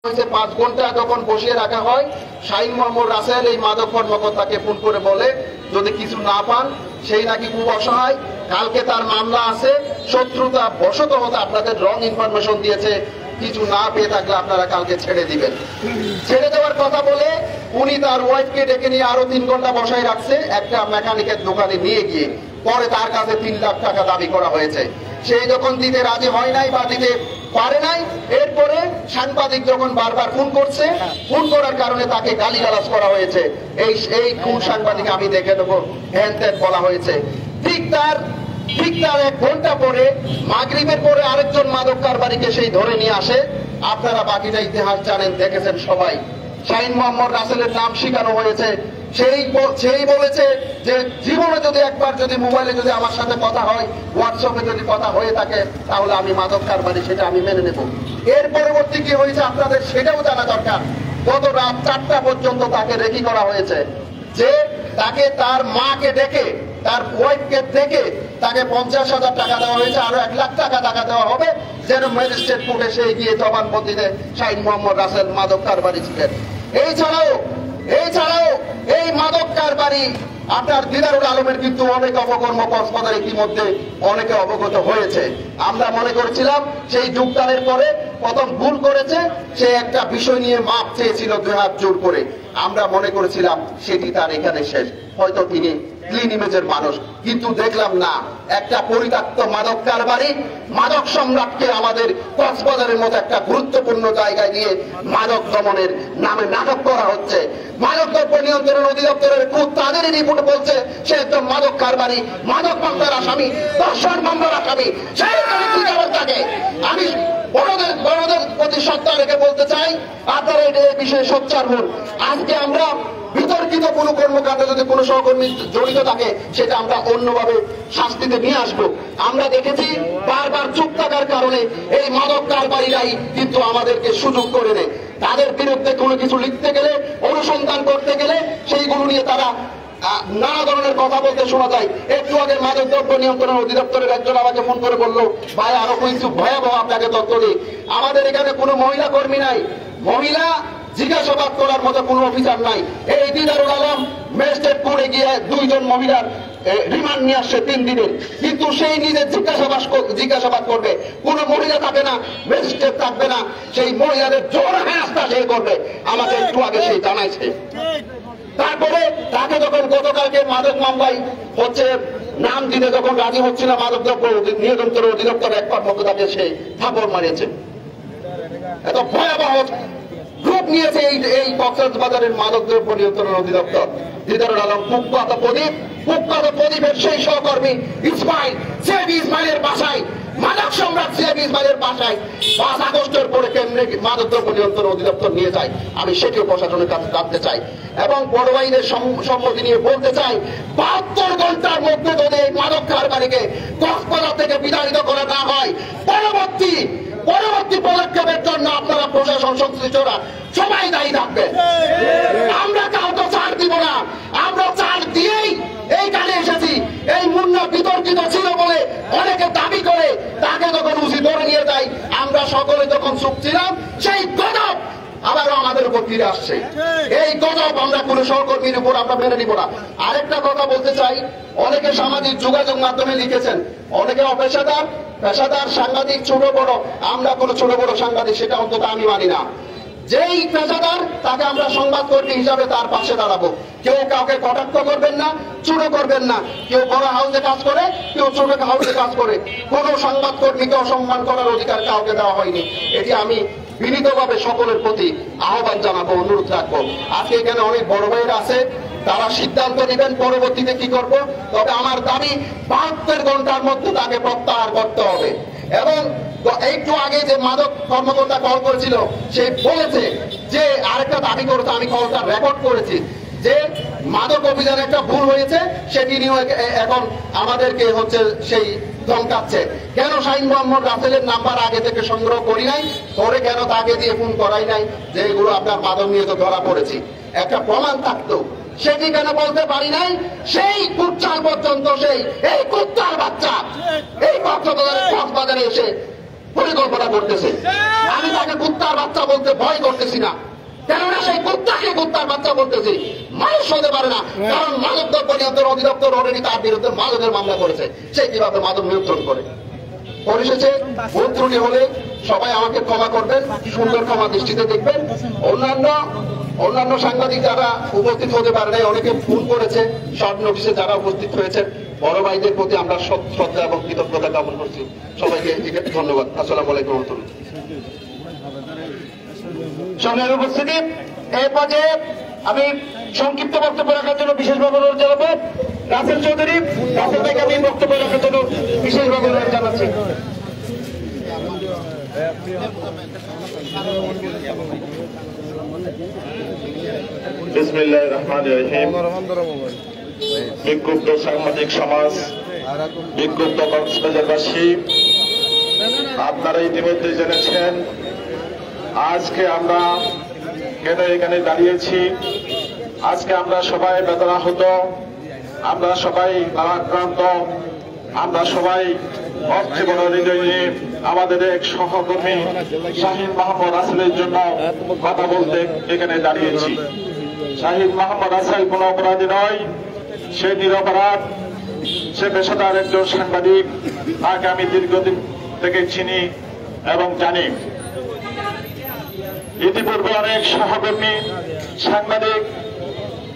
5 ঘন্টা যখন বসিয়ে রাখা হয়, শাহিন মোহাম্মদ রাসেল এই মাদক কর্মকর্তাকে ফোন করে বলে যদি কিছু না পান সেই নাকি খুব অসহায়, কালকে তার মামলা আছে, শত্রুতা বশত হতে আপনাদের রং ইনফরমেশন দিয়েছে, কিছু না পেয়ে থাকলে আপনারা কালকে ছেড়ে দিবেন। ছেড়ে দেওয়ার কথা বলে উনি তার ওয়াইফকে ডেকে নিয়ে আরো 3 ঘন্টা বসায় রাখছে একটা মেকানিকের দোকানে নিয়ে গিয়ে। পরে তার কাছে 3 লাখ টাকা দাবি করা হয়েছে। সেই যখন দিতে রাজি হয় নাই বা দিতে পারে নাই, এরপরে সাংবাদিক যখন বারবার ফোন করছে, ফোন করার কারণে তাকে গালিগালাজ করা হয়েছে। এই কোন সাংবাদিক আমি দেখে দেবো, হ্যান ত্যান বলা হয়েছে। ঠিক তার 1 ঘন্টা পরে মাগরিবের পরে আরেকজন মাদক কারবারিকে সেই ধরে নিয়ে আসে। আপনারা বাকিটা ইতিহাস জানেন, দেখেছেন সবাই। শাহিন মোহাম্মদ রাসেলের নাম শিখানো হয়েছে। সেই বলেছে যে জীবনে যদি একবার যদি মোবাইলে যদি আমার সাথে কথা হয়, হোয়াটসঅ্যাপে যদি কথা হয়ে থাকে, তাহলে আমি মাদক কারবারি, সেটা আমি মেনে নেব। এর পরবর্তী কি হয়েছে আপনাদের সেটাও জানা দরকার। গত রাত 4টা পর্যন্ত তাকে রেকি করা হয়েছে, যে তাকে তার মাকে ডেকে, তার ওয়াইফকে ডেকে তাকে 50,000 টাকা দেওয়া হয়েছে, আরো 1 লাখ টাকা দেওয়া হবে, যেন ম্যাজিস্ট্রেট কোর্টে সে গিয়ে জবানবন্দি দেয় শাহিন মোহাম্মদ রাসেল মাদক কারবারি ছিলেন। এছাড়াও এই মাদক কারবারি আপনার দিদারুল আলমের কিন্তু অনেক অপকর্ম কক্সবাজারে ইতিমধ্যে অনেকে অবগত হয়েছে। আমরা মনে করেছিলাম সেই যোগদানের পরে প্রথম ভুল করেছে, সে একটা বিষয় নিয়ে মাপ চেয়েছিল 2 হাত জোর করে। আমরা মনে করেছিলাম সেটি তার এখানে শেষ, হয়তো তিনি ক্লিন ইমেজের মানুষ, কিন্তু দেখলাম না, একটা পরিত্যক্ত মাদক কারবারি, মাদক সম্রাটকে আমাদের কক্সবাজারের মতো একটা গুরুত্বপূর্ণ জায়গায় নিয়ে মাদক দমনের নামে নাটক করা হচ্ছে। মাদক দ্রব্য নিয়ন্ত্রণ অধিদপ্তরের খুব তাদেরই রিপোর্ট বলছে সে একজন মাদক কারবারি, মাদক মামলার আসামি, দর্শন মামলার আসামি। সেই কি খবর থাকে? আমি বড়দের প্রতি শ্রদ্ধা রেখে বলতে চাই, আপনারা এই বিষয়ে সোচ্চার হন। আজকে আমরা বিতর্কিত কোনো কর্মকাণ্ডে যদি কোনো সহকর্মী জড়িত থাকে, সেটা আমরা অন্যভাবে শাস্তিতে নিয়ে আসবো। আমরা দেখেছি বারবার চুপ থাকার কারণে এই মাদক কারবারিরাই কিন্তু আমাদেরকে সুযোগ করে নেয়। তাদের বিরুদ্ধে কোনো কিছু লিখতে গেলে, অনুসন্ধান করতে গেলে, সেইগুলো নিয়ে তারা নানা ধরনের কথা বলতে শোনা যায়। একটু আগে মাদক দ্রব্য নিয়ন্ত্রণ অধিদপ্তরের একজন আমাকে ফোন করে বললো, ভাই আরো কিছু ভয়াবহ আপনাকে তথ্য দিই, আমাদের এখানে কোনো মহিলা কর্মী নাই, মহিলা জিজ্ঞাসাবাদ করার মতো কোনো অফিসার নাই। এই দিদারুল আলম ম্যাজিস্ট্রেট কোর্টে গিয়ে 2 জন মহিলার রিমান্ড নিয়ে আসছে 3 দিনের, কিন্তু সেই নিজে জিজ্ঞাসাবাদ করবে, কোন মহিলা থাকে না, ম্যাজিস্ট্রেট থাকবে না, সেই মহিলাদের জোর হেনস্থা সে করবে। আমাকে একটু আগে সেই জানাইছে। তারপরে তাকে যখন গতকালকে মাদক মামলায় হচ্ছে নাম দিতে যখন রাজি হচ্ছিল, মাদক দ্রব্য নিয়ন্ত্রণ অধিদপ্তরের এক কর্মকর্তাকে সে থাপড় মারিয়েছে। এত ভয়াবহ রূপ নিয়েছে এই কক্সবাজারের মাদক দ্রব্য নিয়ন্ত্রণ অধিদপ্তর। দিদারুল আলম কুখ্যাত প্রদীপের সেই সহকর্মী ইসমাইলের বাসায়, মাদক সম্রাট ইসমাইলের বাসায় 5 আগস্টের পরে কেমনে মাদক দ্রব্য নিয়ন্ত্রণ অধিদপ্তর নিয়ে যায়, আমি সেটিও প্রশাসনের কাছে জানতে চাই। এবং বড় আইনের সম্মতি নিয়ে বলতে চাই, 72 ঘন্টার মধ্যে যদি এই মাদক কারবারিকে কক্সবাজার থেকে বিতাড়িত করা না হয়, পরবর্তী পদক্ষেপের জন্য আপনারা প্রশাসন সংশ্লিষ্টরা সবাই দায়ী থাকবেন। আমরা কাউকে ছাড় দিব না, আমরা ছাড় দিয়েই এইখানে এসেছি। এই মুন্না বিতর্কিত ছিল বলে অনেকে দাবি করে তাকে যখন উচিত ধরে নিয়ে যায়, আমরা সকলে যখন চুপ ছিলাম, সেই গজব আবারও আমাদের উপর ফিরে আসছে। এই গজব আমরা কোন সহকর্মীর উপর আমরা মেনে নিব না। আরেকটা কথা বলতে চাই, অনেকে সামাজিক যোগাযোগ মাধ্যমে লিখেছেন, অনেকে পেশাদার সাংবাদিক ছোট বড়, আমরা কোন ছোট বড় সাংবাদিক সেটা অন্তত আমি মানি না। যেই পেশাদার তাকে আমরা সংবাদকর্মী হিসাবে তার পাশে দাঁড়াবো। কেউ কাউকে কটাক্ষ করবেন না, ছোট করবেন না। কেউ বড় হাউসে কাজ করে, কেউ ছোট হাউসে কাজ করে। কোন সংবাদকর্মীকে অসম্মান করার অধিকার কাউকে দেওয়া হয়নি। এটি আমি বিনীতভাবে সকলের প্রতি আহ্বান জানাবো, অনুরোধ রাখবো। আজকে এখানে অনেক বড় ভাইয়েরা আছে, তারা সিদ্ধান্ত নেবেন পরবর্তীতে কি করব। তবে আমার দাবি 72 ঘন্টার মধ্যে তাকে প্রত্যাহার করতে হবে। এবং একটু আগে যে মাদক কর্মকর্তা কল করেছিল, সে বলেছে যে আরেকটা দাবি করেছে, আমি কলটা রেকর্ড করেছি, যে মাদক অভিযানে একটা ভুল হয়েছে, সেটি নিয়ে এখন আমাদেরকে হচ্ছে সেই ধমকাচ্ছে। কেন শাহিন মোহাম্মদ রাসেলের নাম্বার আগে থেকে সংগ্রহ করি নাই, পরে কেন তাকে দিয়ে ফোন করাই নাই যে এগুলো আপনার মাদক নিয়ে তো ধরা পড়েছি, একটা প্রমাণ থাকতো, সেটি কেন বলতে পারি নাই। সেই কুচ্চাল পর্যন্ত এই কুত্তার বাচ্চা এই কক্সবাজারে এসে পরিকল্পনা করতেছে। আমি তাকে কুত্তার বাচ্চা বলতে ভয় করতেছি না, কেননা সেই কুত্তাকে কুত্তার বাচ্চা বলতেছি। মানুষ হতে পারে না, কারণ মাদক দ্রব্য নিয়ন্ত্রণ অধিদপ্তর অলরেডি তার বিরুদ্ধে মাদকের মামলা করেছে। সে কিভাবে মাদক নিয়ন্ত্রণ করে? পরিশেষে ভুল ত্রুটি হলে সবাই আমাকে ক্ষমা করবেন, সুন্দর ক্ষমা দৃষ্টিতে দেখবেন। অন্যান্য সাংবাদিক যারা উপস্থিত হতে পারে নাই, অনেকে ফোন করেছে, শর্ট নোটিশে যারা উপস্থিত হয়েছেন, বড় ভাইদের প্রতি আমরা শ্রদ্ধা এবং কৃতজ্ঞতা জ্ঞাপন করছি। সবাইকে ধন্যবাদ। আসসালামু আলাইকুম। সংগ্রামী উপস্থিতি, এই পর্যায়ে আমি সংক্ষিপ্ত বক্তব্য রাখার জন্য বিশেষভাবে অনুরোধ জানাবো রাসেল চৌধুরী। রাসেল ভাইকে আমি বক্তব্য রাখার জন্য বিশেষভাবে অনুরোধ জানাচ্ছি। বিসমিল্লাহির রহমানির রহিম। বিক্ষুব্ধ সাংবাদিক সমাজ, বিক্ষুব্ধ কক্সবাজারবাসী, আপনারা ইতিমধ্যে জেনেছেন আজকে আমরা কেন এখানে দাঁড়িয়েছি। আজকে আমরা সবাই বেদনাহত, আমরা সবাই ভারাক্রান্ত, আমরা সবাই অর্থবড় হৃদয় নিয়ে আমাদের এক সহকর্মী শাহীন মোহাম্মদ রাসেলের জন্য কথা বলতে এখানে দাঁড়িয়েছি। শাহীন মোহাম্মদ রাসেল কোন অপরাধী নয়, সে নিরপরাধ, সে পেশাদার একজন সাংবাদিক। তাকে আমি দীর্ঘদিন থেকে চিনি এবং জানি। ইতিপূর্বে অনেক সহকর্মী সাংবাদিক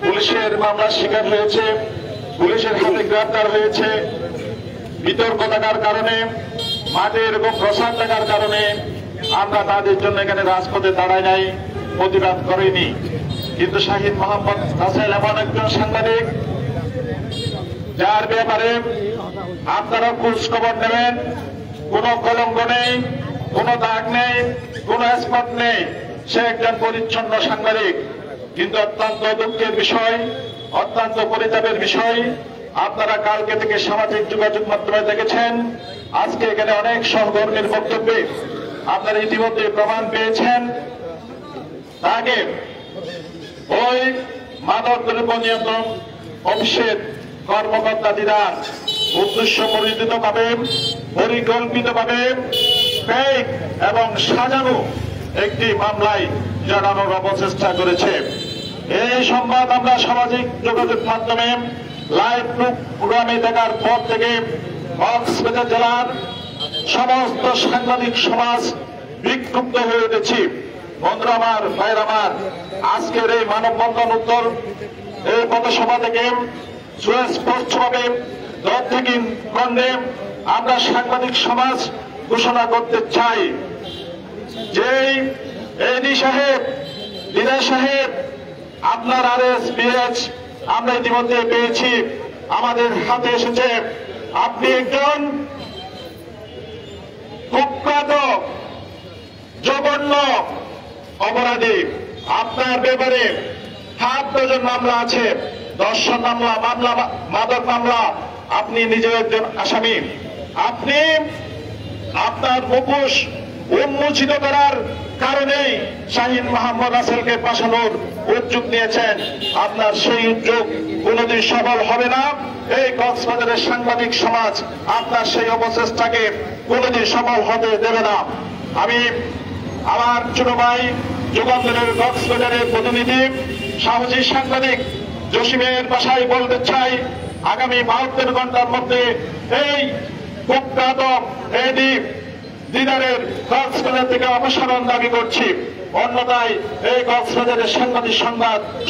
পুলিশের মামলার শিকার হয়েছে, পুলিশের হাতে গ্রেপ্তার হয়েছে। বিতর্ক থাকার কারণে, মাঠে এরকম প্রসার থাকার কারণে আমরা তাদের জন্য এখানে রাজপথে দাঁড়াই নাই, প্রতিবাদ করিনি। কিন্তু শাহীন মোহাম্মদ রাসেল এমন একজন সাংবাদিক যার ব্যাপারে আপনারা খোঁজ খবর নেবেন, কোনো কলঙ্ক নেই, কোনো দাগ নেই, কোনো স্পট নেই। সে একজন পরিচ্ছন্ন সাংবাদিক। কিন্তু অত্যন্ত দুঃখের বিষয়, অত্যন্ত পরিতাপের বিষয়, আপনারা কালকে থেকে সামাজিক যোগাযোগ মাধ্যমে দেখেছেন, আজকে এখানে অনেক সহকর্মীর বক্তব্যে আপনারা ইতিমধ্যে প্রমাণ পেয়েছেন তাকে ওই মাদক দ্রব্য নিয়ন্ত্রণ অফিসের কর্মকর্তারা উদ্দেশ্যমণ্ডিতভাবে, পরিকল্পিতভাবে ফেক এবং সাজানো একটি মামলায় জড়ানোর অপচেষ্টা করেছে। এই সংবাদ আমরা সামাজিক যোগাযোগ মাধ্যমে লাইভ প্রোগ্রামে দেখার পর থেকে কক্সবাজার জেলার সমস্ত সাংবাদিক সমাজ বিক্ষুব্ধ হয়ে উঠেছি। বন্ধুরা আমার, ভাইরা আমার, আজকের এই মানববন্ধন উত্তর এই পথসভা থেকে সুস্পষ্টভাবে দক্ষিণ খণ্ডে আমরা সাংবাদিক সমাজ ঘোষণা করতে চাই যে এডি সাহেব, দিনা সাহেব, আপনার RSPH আমরা ইতিমধ্যে পেয়েছি, আমাদের হাতে এসেছে। আপনি একজন কুখ্যাত জঘন্য অপরাধী। আপনার ব্যাপারে 7 ডজন মামলা আছে, ধর্ষণ মামলা, মাদক মামলা। আপনি নিজেও একজন আসামি। আপনি আপনার মুখোশ উন্মোচিত করার কারণেই শাহীন মোহাম্মদ রাসেলকে ফাঁসানোর উদ্যোগ নিয়েছেন। আপনার সেই উদ্যোগ কোনদিন সফল হবে না। এই কক্সবাজারের সাংবাদিক সমাজ আপনার সেই অপচেষ্টাকে কোনদিন সফল হতে দেবে না। আমি আমার ছোট ভাই যুগান্তরের কক্সবাজারের প্রতিনিধি সাহসী সাংবাদিক জসিমের ভাষায় বলতে চাই, আগামী 72 ঘন্টার মধ্যে এই কুখ্যাত এডি দিদারের কক্সবাজার থেকে অপসারণ দাবি করছি। অন্যথায় এই কক্সবাজারের সাংবাদিক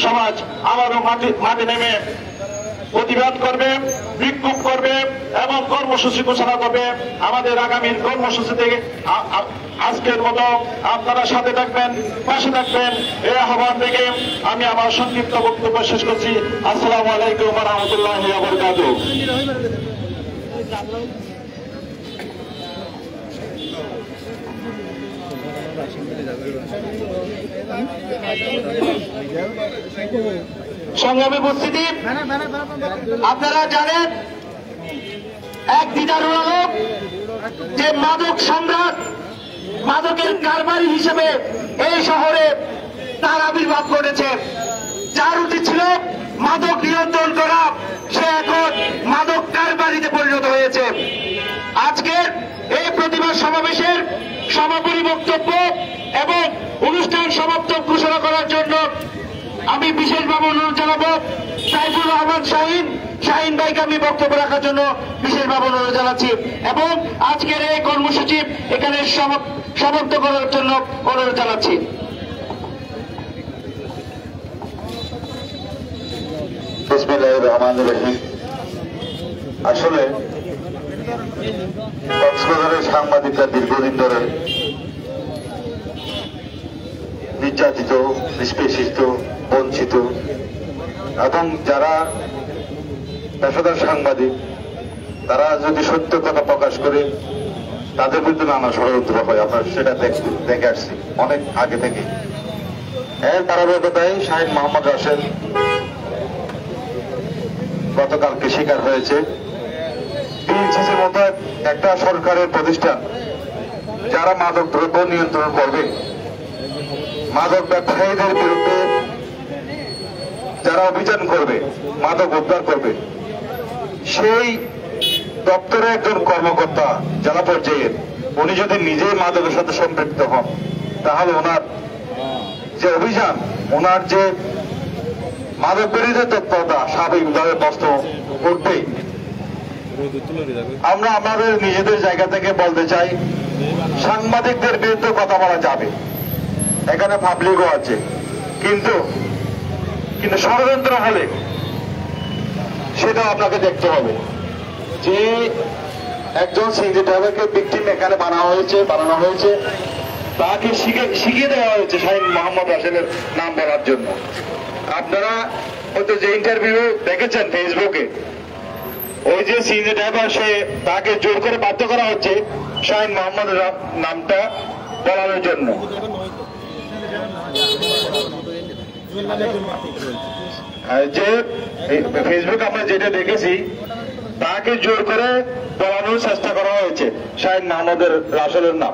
সমাজ আবারও মাঠে নেমে প্রতিবাদ করবে, বিক্ষোভ করবে এবং কর্মসূচি ঘোষণা করবে। আমাদের আগামীর কর্মসূচিতে আজকের মতো আপনারা সাথে থাকবেন, পাশে থাকবেন, এই আহ্বান থেকে আমি আমার সংক্ষিপ্ত বক্তব্য শেষ করছি। আসসালামু আলাইকুম ওয়া রাহমাতুল্লাহি ওয়া বারাকাতুহু। সংগ্রামী উপস্থিতি, আপনারা জানেন এক দিদার আলোক যে মাদক সম্রাট, মাদকের কারবারি হিসেবে এই শহরে তার আবির্ভাব ঘটেছে। যার উচিত ছিল মাদক নিয়ন্ত্রণ করা, সে এখন মাদক কারবারিতে পরিণত হয়েছে। আজকের এই প্রতিবাদ সমাবেশের সমাপনী বক্তব্য এবং অনুষ্ঠান সমাপ্ত ঘোষণা করার জন্য আমি বিশেষভাবে অনুরোধ জানাবো সাইফুর রহমান শাহিন ভাইকে আমি বক্তব্য রাখার জন্য বিশেষভাবে অনুরোধ জানাচ্ছি এবং আজকের এই কর্মসূচি এখানে সমাপ্ত করার জন্য অনুরোধ জানাচ্ছি। বিসমিল্লাহির রহমানির রহিম। আসলে কক্সবাজারের সাংবাদিকরা দীর্ঘদিন ধরে নির্যাতিত, নিষ্পেষিত, বঞ্চিত এবং যারা পেশাদার সাংবাদিক তারা যদি সত্য কথা প্রকাশ করে তাদের বিরুদ্ধে নানা ষড়যন্ত্র হয়। আমরা সেটা দেখে আসছি অনেক আগে থেকে। এর ধারাবাহিকতায় শাহিন মোহাম্মদ রাসেল গতকালকে শিকার হয়েছে। বিএনসিসির মতো একটা সরকারের প্রতিষ্ঠান যারা মাদক দ্রব্য নিয়ন্ত্রণ করবে, মাদক ব্যবসায়ীদের বিরুদ্ধে যারা অভিযান করবে, মাদক উদ্ধার করবে, সেই দপ্তরের একজন কর্মকর্তা জেলা পর্যায়ের উনি যদি নিজেই মাদকের সাথে সম্পৃক্ত হন তাহলে ওনার যে অভিযান, ওনার যে মাদক বিরোধী তৎপরতা স্বাভাবিকভাবে প্রশ্ন উঠবেই। আমরা আমাদের নিজেদের জায়গা থেকে বলতে চাই, সাংবাদিকদের বিরুদ্ধে কথা বলা যাবে, এখানে পাবলিকও আছে, কিন্তু ষড়যন্ত্র হলে সেটা আপনাকে দেখতে হবে যে একজন সিএনজি ড্রাইভারকে ভিকটিম এখানে বানানো হয়েছে, তাকে শিখিয়ে দেওয়া হয়েছে শাহিন মোহাম্মদ রাসেলের নাম বলার জন্য। আপনারা হয়তো যে ইন্টারভিউ দেখেছেন ফেসবুকে, ওই যে সিএনজি ড্রাইভার তাকে জোর করে বাধ্য করা হচ্ছে শাহিন মোহাম্মদের নামটা বলানোর জন্য। যে ফেসবুক আমরা যেটা দেখেছি তাকে জোর করে বলানোর চেষ্টা করা হয়েছে শাহিন মোহাম্মদের রাসেলের নাম।